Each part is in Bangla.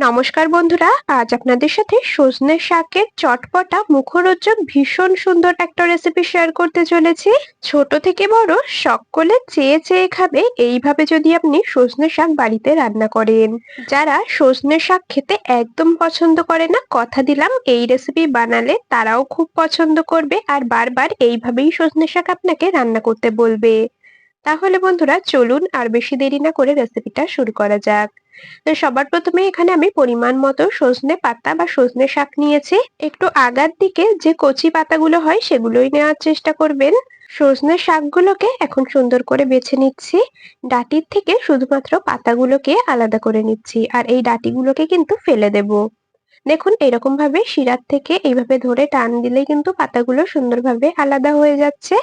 নমস্কার বন্ধুরা, আজ আপনাদের সাথে সজনে শাকের চটপটা মুখরোচক ভীষণ সুন্দর একটা রেসিপি শেয়ার করতে চলেছি। ছোট থেকে বড় সকলে চেয়ে চেয়ে খাবে এইভাবে যদি আপনি সজনে শাক বাড়িতে রান্না করেন। যারা সজনে শাক খেতে একদম পছন্দ করে না, কথা দিলাম এই রেসিপি বানালে তারাও খুব পছন্দ করবে আর বারবার এইভাবেই সজনে শাক আপনাকে রান্না করতে বলবে। তাহলে বন্ধুরা চলুন আর বেশি দেরি না করে রেসিপিটা শুরু করা যাক। তো সবার প্রথমে এখানে আমি পরিমাণ মতো সজনে পাতা বা সজনে শাক নিয়েছি। একটু আগার দিকে যে কচি পাতাগুলো হয় সেগুলোই নেওয়ার চেষ্টা করবেন। সজনে শাকগুলোকে এখন সুন্দর করে বেছে নিচ্ছি। ডাঁটির থেকে শুধুমাত্র পাতাগুলোকে আলাদা করে নিচ্ছি আর এই ডাঁটিগুলোকে কিন্তু ফেলে দেব। দেখুন এরকম ভাবে শিরার থেকে এইভাবে ধরে টান দিলেই কিন্তু পাতাগুলো সুন্দরভাবে আলাদা হয়ে যাচ্ছে।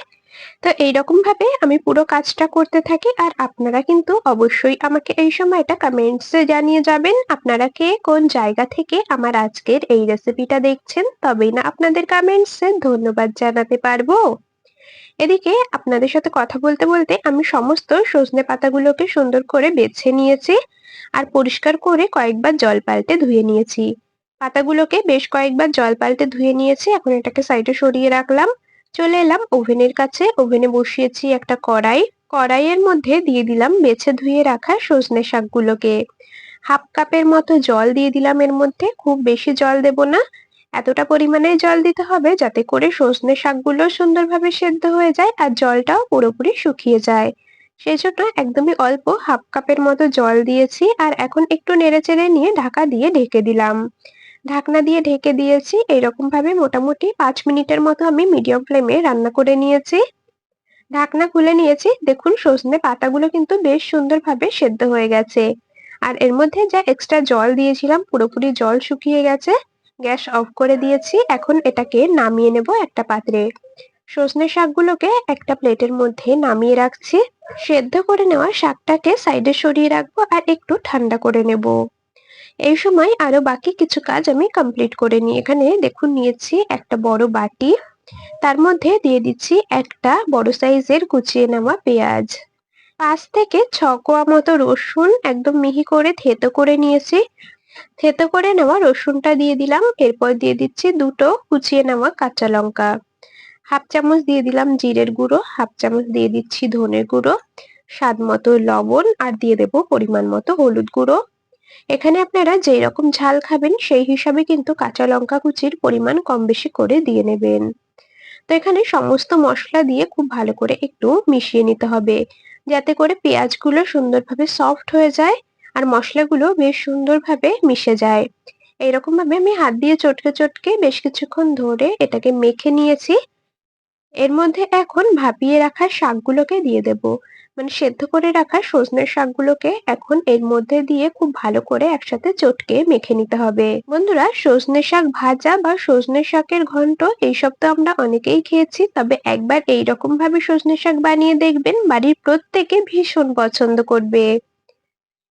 তো এইরকম ভাবে আমি পুরো কাজটা করতে থাকি আর আপনারা কিন্তু অবশ্যই আমাকে এই সময়টা কমেন্টসে জানিয়ে যাবেন আপনারা কে কোন জায়গা থেকে আমার আজকের এই রেসিপিটা দেখছেন, তবেই না আপনাদের কমেন্টসে ধন্যবাদ জানাতে পারবো। এদিকে আপনাদের সাথে কথা বলতে বলতে আমি সমস্ত সজনে পাতাগুলোকে সুন্দর করে বেছে নিয়েছি আর পরিষ্কার করে কয়েকবার জল পাল্টে ধুয়ে নিয়েছি। পাতাগুলোকে বেশ কয়েকবার জল পাল্টে ধুয়ে নিয়েছি, এখন এটাকে সাইডে সরিয়ে রাখলাম। চলে এলাম ওভেনের কাছে, ওভেনে বসিয়েছি একটা কড়াই। কড়াইয়ের মধ্যে দিয়ে দিলাম বেছে ধুয়ে রাখা সজনে শাকগুলোকে। হাফ কাপের মতো জল দিয়ে দিলাম এর মধ্যে, খুব বেশি জল দেব না। এতটা পরিমাণে জল দিতে হবে যাতে করে সজনে শাকগুলো সুন্দরভাবে সেদ্ধ হয়ে যায় আর জলটাও পুরোপুরি শুকিয়ে যায়। সেজন্য একদমই অল্প হাফ কাপের মতো জল দিয়েছি আর এখন একটু নেড়েচেড়ে নিয়ে ঢাকা দিয়ে ঢেকে দিলাম। ঢাকনা দিয়ে ঢেকে দিয়েছি, এরকম ভাবে মোটামুটি 5 মিনিটের মতো আমি মিডিয়াম ফ্লেমে রান্না করে নিয়েছি। ঢাকনা খুলে নিয়েছি, দেখুন সজনে পাতাগুলো কিন্তু বেশ সুন্দরভাবে সেদ্ধ হয়ে গেছে আর এর মধ্যে যা এক্সট্রা জল দিয়েছিলাম পুরোপুরি জল শুকিয়ে গেছে। গ্যাস অফ করে দিয়েছি, এখন এটাকে নামিয়ে নেব একটা পাত্রে। সজনে শাকগুলোকে একটা প্লেটের মধ্যে নামিয়ে রাখছি। সেদ্ধ করে নেওয়া শাকটাকে সাইডে সরিয়ে রাখবো আর একটু ঠান্ডা করে নেব। এই সময় আরো বাকি কিছু কাজ আমি কমপ্লিট করে নিই। এখানে দেখুন নিয়েছি একটা বড় বাটি, তার মধ্যে দিয়ে দিচ্ছি একটা বড় সাইজের কুচিয়ে নেওয়া পেঁয়াজ, 5 থেকে 6 কোয়া মতো রসুন একদম মিহি করে থেতো করে নিয়েছি। থেতো করে নেওয়া রসুনটা দিয়ে দিলাম, এরপর দিয়ে দিচ্ছি দুটো কুচিয়ে নেওয়া কাঁচা লঙ্কা। হাফ চামচ দিয়ে দিলাম জিরের গুঁড়ো, হাফ চামচ দিয়ে দিচ্ছি ধনের গুঁড়ো, স্বাদ মতো লবণ আর দিয়ে দেব পরিমাণ মতো হলুদ গুঁড়ো। এখানে আপনারা যেই রকম ঝাল খাবেন সেই হিসাবে কিন্তু কাঁচা লঙ্কা কুচির পরিমাণ কম বেশি করে দিয়ে নেবেন। তো এখানে সমস্ত মশলা দিয়ে খুব ভালো করে একটু মিশিয়ে নিতে হবে যাতে করে পেঁয়াজগুলো সুন্দরভাবে সফট হয়ে যায় আর মশলাগুলো বেশ সুন্দরভাবে মিশে যায়। এইরকম ভাবে আমি হাত দিয়ে চটকে চটকে বেশ কিছুক্ষণ ধরে এটাকে মেখে নিয়েছি। এর মধ্যে এখন ভাপিয়ে রাখা শাকগুলোকে দিয়ে দেব, মানে সেদ্ধ করে রাখা সজনের শাকগুলোকে এখন এর মধ্যে দিয়ে খুব ভালো করে একসাথে চটকে মেখে নিতে হবে। বন্ধুরা সজনে শাক ভাজা বা সজনে শাকের ঘন্ট এইসব তো আমরা অনেকেই খেয়েছি, তবে একবার এইরকম ভাবে সজনে শাক বানিয়ে দেখবেন, বাড়ির প্রত্যেকে ভীষণ পছন্দ করবে।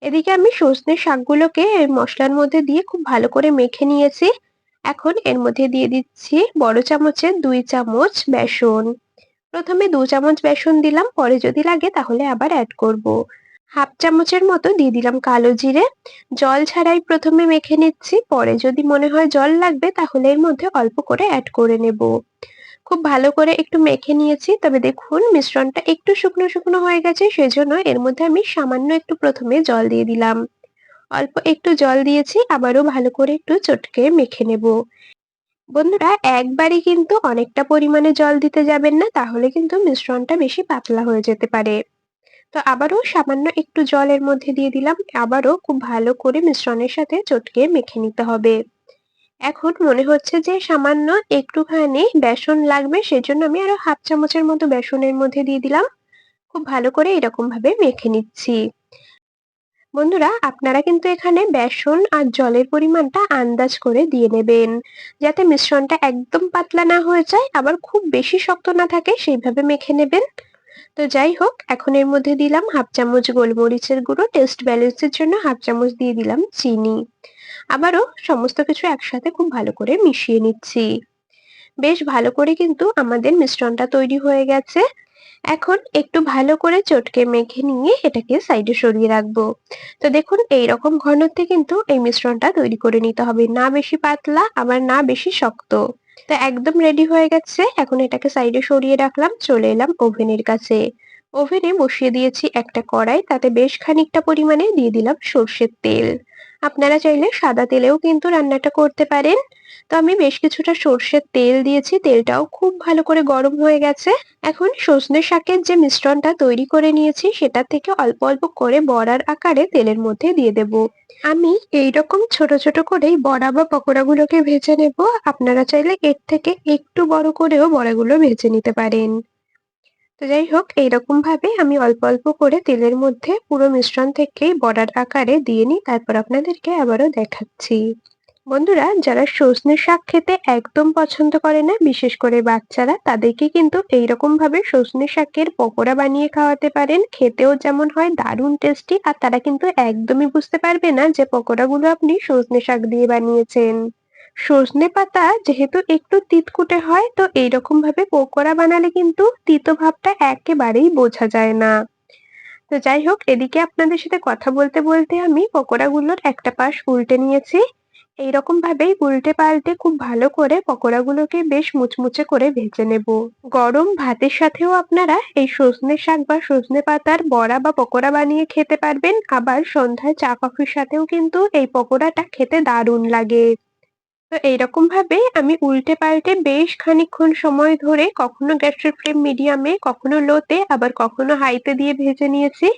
এদিকে আমি সজনে শাকগুলোকে এই মশলার মধ্যে দিয়ে খুব ভালো করে মেখে নিয়েছি। এখন এর মধ্যে দিয়ে দিচ্ছি বড় চামচের 2 চামচ বেসন। প্রথমে 2 চামচ বেসন দিলাম, পরে যদি লাগে তাহলে আবার অ্যাড করব। হাফ চামচের মতো দিয়ে দিলাম কালো জিরে। জল ছাড়াই প্রথমে মেখে নিচ্ছি, পরে যদি মনে হয় জল লাগবে তাহলে এর মধ্যে অল্প করে অ্যাড করে নেব। খুব ভালো করে একটু মেখে নিয়েছি, তবে দেখুন মিশ্রণটা একটু শুকনো শুকনো হয়ে গেছে, সেজন্য এর মধ্যে আমি সামান্য একটু প্রথমে জল দিয়ে দিলাম। অল্প একটু জল দিয়েছি, আবারও ভালো করে একটু চটকে মেখে নেব। বন্ধুরা একবারই কিন্তু অনেকটা পরিমাণে জল দিতে যাবেন না, তাহলে কিন্তু মিশ্রণটা বেশি পাতলা হয়ে যেতে পারে। তো আবারও সামান্য একটু জল এর মধ্যে দিয়ে দিলাম, আবারও খুব ভালো করে মিশ্রণের সাথে চটকে মেখে নিতে হবে। এখন মনে হচ্ছে যে সামান্য একটুখানি বেসন লাগবে, সেজন্য আমি আরো হাফ চামচের মতো বেসনের মধ্যে দিয়ে দিলাম। খুব ভালো করে এরকম ভাবে মেখে নিচ্ছি। বন্ধুরা আপনারা কিন্তু এখানে বেসন আর জলের পরিমাণটা আন্দাজ করে দিয়ে নেবেন, যাতে মিশ্রণটা একদম পাতলা না হয়ে যায় আবার খুব বেশি শক্ত না থাকে, সেইভাবে মেখে নেবেন। তো যাই হোক, এখন এর মধ্যে দিলাম হাফ চামচ গোলমরিচের গুঁড়ো, টেস্ট ব্যালেন্সের জন্য হাফ চামচ দিয়ে দিলাম চিনি। আবারও সমস্ত কিছু একসাথে খুব ভালো করে মিশিয়ে নিচ্ছি। বেশ ভালো করে কিন্তু আমাদের মিশ্রণটা তৈরি হয়ে গেছে। এখন একটু ভালো করে চটকে মেখে নিয়ে এটাকে সাইডে সরিয়ে রাখবো। তো দেখুন এইরকম ঘনত্বে কিন্তু এই মিশ্রণটা তৈরি করে নিতে হবে, না বেশি পাতলা আবার না বেশি শক্ত। তো একদম রেডি হয়ে গেছে, এখন এটাকে সাইডে সরিয়ে রাখলাম, চলে এলাম ওভেনের কাছে। ওভেনে বসিয়ে দিয়েছি একটা কড়াই, তাতে বেশ খানিকটা পরিমাণে দিয়ে দিলাম সর্ষের তেল। আপনারা চাইলে সাদা তেলেও কিন্তু রান্নাটা করতে পারেন। তো আমি বেশ কিছুটা সর্ষের তেল দিয়েছি, তেলটাও খুব ভালো করে গরম হয়ে গেছে। এখন সজনে শাকের যে মিশ্রণটা তৈরি করে নিয়েছি সেটা থেকে অল্প অল্প করে বড়ার আকারে তেলের মধ্যে দিয়ে দেব। আমি এইরকম ছোট ছোট করেই বড়া বা পকোড়াগুলোকে ভেজে নেব। আপনারা চাইলে এর থেকে একটু বড় করেও বড়াগুলো ভেজে নিতে পারেন। তো যাই হোক, এইরকম ভাবে আমি অল্প অল্প করে তেলের মধ্যে পুরো মিশ্রণ থেকেই বড়ার আকারে দিয়ে নিই, তারপর আপনাদেরকে আবারও দেখাচ্ছি। বন্ধুরা, যারা সজনে শাক খেতে একদম পছন্দ করে না, বিশেষ করে বাচ্চারা, তাদেরকে কিন্তু এইরকম ভাবে সজনে শাকের পকোড়া বানিয়ে খাওয়াতে পারেন। খেতেও যেমন হয় দারুণ টেস্টি, আর তারা কিন্তু একদমই বুঝতে পারবে না যে পকোড়াগুলো আপনি সজনে শাক দিয়ে বানিয়েছেন। সজনে পাতা যেহেতু একটু তিতকুটে হয়, তো এইরকম ভাবে পকোড়া বানালে কিন্তু তিতো ভাবটা একেবারেই বোঝা যায় না। তো যাই হোক, এদিকে আপনাদের সাথে কথা বলতে বলতে আমি পকোড়াগুলোর একটা পাশ উল্টে নিয়েছি। এইরকম ভাবেই উল্টে পাল্টে খুব ভালো করে পকোড়াগুলোকে বেশ মুচমুচে করে ভেজে নেব। গরম ভাতের সাথেও আপনারা এই সজনে শাক বা সজনে পাতার বড়া বা পকোড়া বানিয়ে খেতে পারবেন, আবার সন্ধ্যায় চা কফির সাথেও কিন্তু এই পকোড়াটা খেতে দারুণ লাগে। তো এইরকম ভাবে আমি উল্টে পাল্টে বেশ খানিকক্ষণ সময় ধরে কখনো গ্যাসের ফ্লেম মিডিয়ামে, কখনো লোতে, আবার কখনো হাইতে দিয়ে ভেজে নিয়েছি।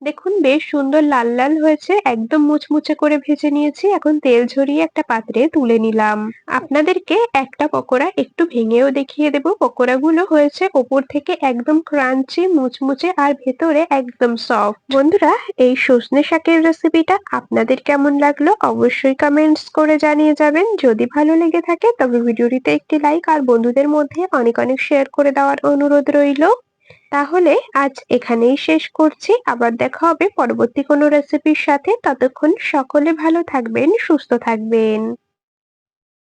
দেখুন বেশ সুন্দর লাল লাল হয়েছে, একদম মুচমুচে করে ভেজে নিয়েছি। এখন তেল ঝরিয়ে একটা পাত্রে তুলে নিলাম। আপনাদেরকে একটা পকোড়া একটু ভেঙেও দেখিয়ে দেব। পকোড়াগুলো হয়েছে ওপর থেকে একদম ক্রাঞ্চি মুচমুচে, আর ভেতরে একদম সফট। বন্ধুরা, এই সজনে শাকের রেসিপিটা আপনাদের কেমন লাগলো অবশ্যই কমেন্টস করে জানিয়ে যাবেন। যদি ভালো লেগে থাকে তবে ভিডিওটিতে একটি লাইক আর বন্ধুদের মধ্যে অনেক অনেক শেয়ার করে দেওয়ার অনুরোধ রইলো। তাহলে আজ এখানেই শেষ করছি। আবার দেখা হবে পরবর্তী কোনো রেসিপির সাথে। ততক্ষণ সকলে ভালো থাকবেন, সুস্থ থাকবেন।